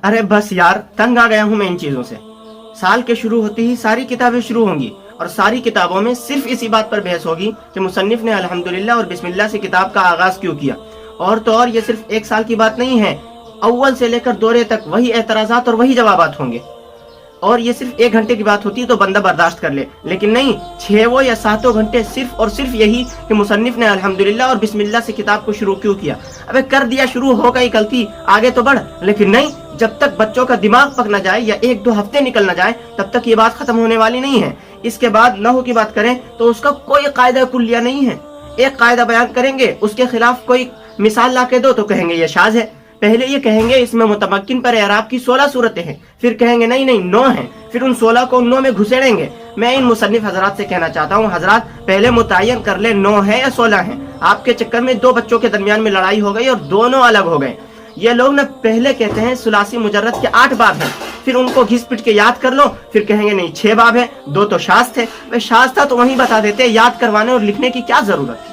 ارے بس یار تنگ آ گیا ہوں میں ان چیزوں سے. سال کے شروع ہوتے ہی ساری کتابیں شروع ہوں گی اور ساری کتابوں میں صرف اسی بات پر بحث ہوگی کہ مصنف نے الحمدللہ اور بسم اللہ سے کتاب کا آغاز کیوں کیا. اور تو اور یہ صرف ایک سال کی بات نہیں ہے، اول سے لے کر دورے تک وہی اعتراضات اور وہی جوابات ہوں گے. اور یہ صرف 1 گھنٹے کی بات ہوتی ہے تو بندہ برداشت کر لے، لیکن نہیں، 6 یا 7 گھنٹے صرف اور صرف یہی کہ مصنف نے الحمدللہ اور بسم اللہ سے کتاب کو شروع کیوں کیا. ابے کر دیا شروع، ہو گئی غلطی، آگے تو بڑھ. لیکن نہیں، جب تک بچوں کا دماغ پک نہ جائے یا 1-2 ہفتے نکل نہ جائے تب تک یہ بات ختم ہونے والی نہیں ہے. اس کے بعد نحو کی بات کریں تو اس کا کوئی قاعدہ کلیہ نہیں ہے. ایک قاعدہ بیان کریں گے، اس کے خلاف کوئی مثال لا کے دو تو کہیں گے یہ شاذ ہے. پہلے یہ کہیں گے اس میں متمکن پر اعراب کی 16 صورتیں ہیں، پھر کہیں گے نہیں 9 ہیں، پھر ان 16 کو ان 9 میں گھسیڑیں گے. میں ان مصنف حضرات سے کہنا چاہتا ہوں، حضرات پہلے متعین کر لیں 9 ہے یا 16 ہیں. آپ کے چکر میں 2 بچوں کے درمیان میں لڑائی ہو گئی اور دونوں الگ ہو گئے. یہ لوگ نہ پہلے کہتے ہیں ثلاثی مجرد کے 8 باب ہیں، پھر ان کو گھس پٹ کے یاد کر لو، پھر کہیں گے نہیں 6 باب ہیں، 2 تو شاذ تھے. شاذ تھا تو وہیں بتا دیتے، یاد کروانے اور لکھنے کی کیا ضرورت.